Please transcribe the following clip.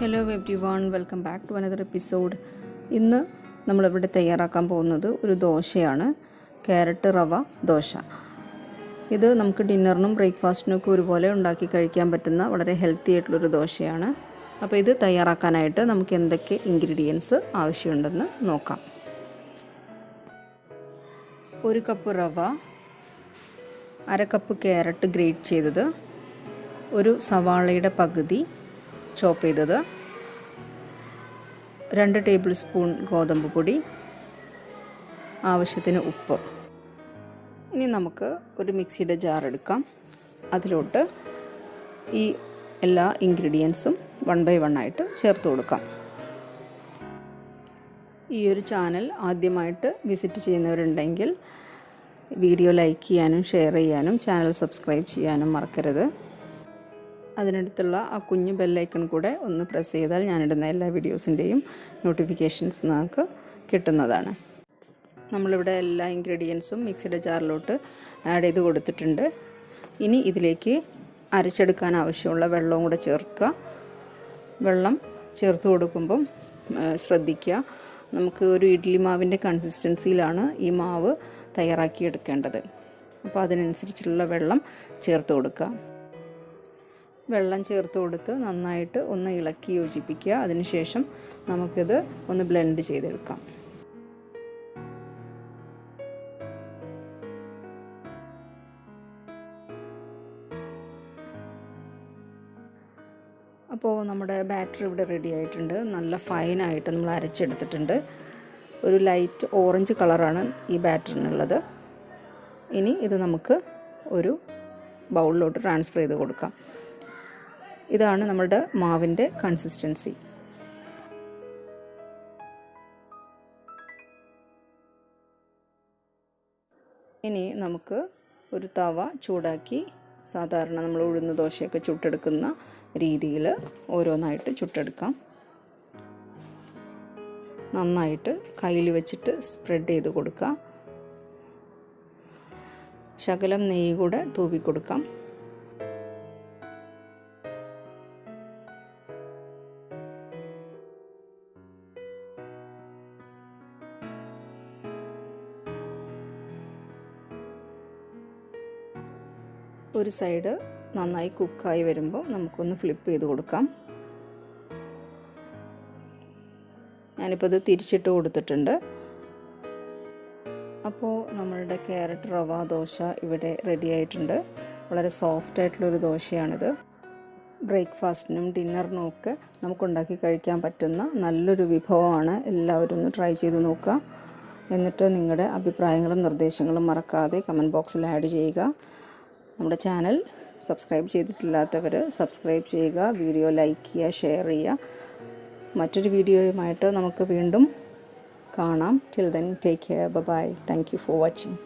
Hello everyone, welcome back to another episode. ഇന്ന് നമ്മളിവിടെ തയ്യാറാക്കാൻ പോകുന്നത് ഒരു ദോശയാണ്, ക്യാരറ്റ് റവ ദോശ. ഇത് നമുക്ക് ഡിന്നറിനും ബ്രേക്ക്ഫാസ്റ്റിനൊക്കെ ഒരുപോലെ ഉണ്ടാക്കി കഴിക്കാൻ പറ്റുന്ന വളരെ ഹെൽത്തി ആയിട്ടുള്ളൊരു ദോശയാണ്. അപ്പോൾ ഇത് തയ്യാറാക്കാനായിട്ട് നമുക്ക് എന്തൊക്കെ ഇൻഗ്രീഡിയൻസ് ആവശ്യമുണ്ടെന്ന് നോക്കാം. 1 കപ്പ് റവ, 1/2 കപ്പ് ക്യാരറ്റ് ഗ്രേറ്റ് ചെയ്തത്, ഒരു സവാളയുടെ പകുതി ചോപ്പ് ചെയ്തത്, 2 ടേബിൾ സ്പൂൺ ഗോതമ്പ് പൊടി, ആവശ്യത്തിന് ഉപ്പ്. ഇനി നമുക്ക് ഒരു മിക്സിയുടെ ജാർ എടുക്കാം. അതിലോട്ട് ഈ എല്ലാ ഇൻഗ്രീഡിയൻസും 1 by 1 ആയിട്ട് ചേർത്ത് കൊടുക്കാം. ഈ ഒരു ചാനൽ ആദ്യമായിട്ട് വിസിറ്റ് ചെയ്യുന്നവരുണ്ടെങ്കിൽ വീഡിയോ ലൈക്ക് ചെയ്യാനും ഷെയർ ചെയ്യാനും ചാനൽ സബ്സ്ക്രൈബ് ചെയ്യാനും മറക്കരുത്. അതിനടുത്തുള്ള ആ കുഞ്ഞു ബെല്ലൈക്കൺ കൂടെ ഒന്ന് പ്രസ് ചെയ്താൽ ഞാനിടുന്ന എല്ലാ വീഡിയോസിൻ്റെയും നോട്ടിഫിക്കേഷൻസ് നിങ്ങൾക്ക് കിട്ടുന്നതാണ്. നമ്മളിവിടെ എല്ലാ ഇൻഗ്രീഡിയൻസും മിക്സിയുടെ ജാറിലോട്ട് ആഡ് ചെയ്ത് കൊടുത്തിട്ടുണ്ട്. ഇനി ഇതിലേക്ക് അരച്ചെടുക്കാൻ ആവശ്യമുള്ള വെള്ളവും കൂടെ ചേർക്കുക. വെള്ളം ചേർത്ത് കൊടുക്കുമ്പം ശ്രദ്ധിക്കുക, നമുക്ക് ഒരു ഇഡ്ഡലി മാവിൻ്റെ കൺസിസ്റ്റൻസിയിലാണ് ഈ മാവ് തയ്യാറാക്കിയെടുക്കേണ്ടത്. അപ്പോൾ അതിനനുസരിച്ചുള്ള വെള്ളം ചേർത്ത് കൊടുക്കുക. വെള്ളം ചേർത്ത് കൊടുത്ത് നന്നായിട്ട് ഒന്ന് ഇളക്കി യോജിപ്പിക്കുക. അതിനുശേഷം നമുക്കിത് ഒന്ന് ബ്ലെൻഡ് ചെയ്തെടുക്കാം. അപ്പോൾ നമ്മുടെ ബാറ്റർ ഇവിടെ റെഡി ആയിട്ടുണ്ട്. നല്ല ഫൈനായിട്ട് നമ്മൾ അരച്ചെടുത്തിട്ടുണ്ട്. ഒരു ലൈറ്റ് ഓറഞ്ച് കളറാണ് ഈ ബാറ്ററിനുള്ളത്. ഇനി ഇത് നമുക്ക് ഒരു ബൗളിലോട്ട് ട്രാൻസ്ഫർ ചെയ്ത് കൊടുക്കാം. ഇതാണ് നമ്മുടെ മാവിൻ്റെ കൺസിസ്റ്റൻസി. ഇനി നമുക്ക് ഒരു തവ ചൂടാക്കി സാധാരണ നമ്മൾ ഉഴുന്ന് ദോശയൊക്കെ ചുട്ടെടുക്കുന്ന രീതിയിൽ ഓരോന്നായിട്ട് ചുട്ടെടുക്കാം. നന്നായിട്ട് കയ്യിൽ വെച്ചിട്ട് സ്പ്രെഡ് ചെയ്ത് കൊടുക്കാം. ശകലം നെയ്യ് കൂടെ തൂവി കൊടുക്കാം. ഒരു സൈഡ് നന്നായി കുക്കായി വരുമ്പോൾ നമുക്കൊന്ന് ഫ്ലിപ്പ് ചെയ്ത് കൊടുക്കാം. ഞാനിപ്പോൾ ഇത് തിരിച്ചിട്ട് കൊടുത്തിട്ടുണ്ട്. അപ്പോൾ നമ്മളുടെ ക്യാരറ്റ് റവ ദോശ ഇവിടെ റെഡി ആയിട്ടുണ്ട്. വളരെ സോഫ്റ്റ് ആയിട്ടുള്ളൊരു ദോശയാണിത്. ബ്രേക്ക്ഫാസ്റ്റിനും ഡിന്നറിനും ഒക്കെ നമുക്കുണ്ടാക്കി കഴിക്കാൻ പറ്റുന്ന നല്ലൊരു വിഭവമാണ്. എല്ലാവരും ഒന്ന് ട്രൈ ചെയ്ത് നോക്കുക. എന്നിട്ട് നിങ്ങളുടെ അഭിപ്രായങ്ങളും നിർദ്ദേശങ്ങളും മറക്കാതെ കമൻറ്റ് ബോക്സിൽ ആഡ് ചെയ്യുക. നമ്മുടെ ചാനൽ സബ്സ്ക്രൈബ് ചെയ്തിട്ടില്ലാത്തവർ സബ്സ്ക്രൈബ് ചെയ്യുക. വീഡിയോ ലൈക്ക് ചെയ്യുക, ഷെയർ ചെയ്യുക. മറ്റൊരു വീഡിയോയുമായിട്ട് നമുക്ക് വീണ്ടും കാണാം. Till then take care. Bye. Thank you for watching.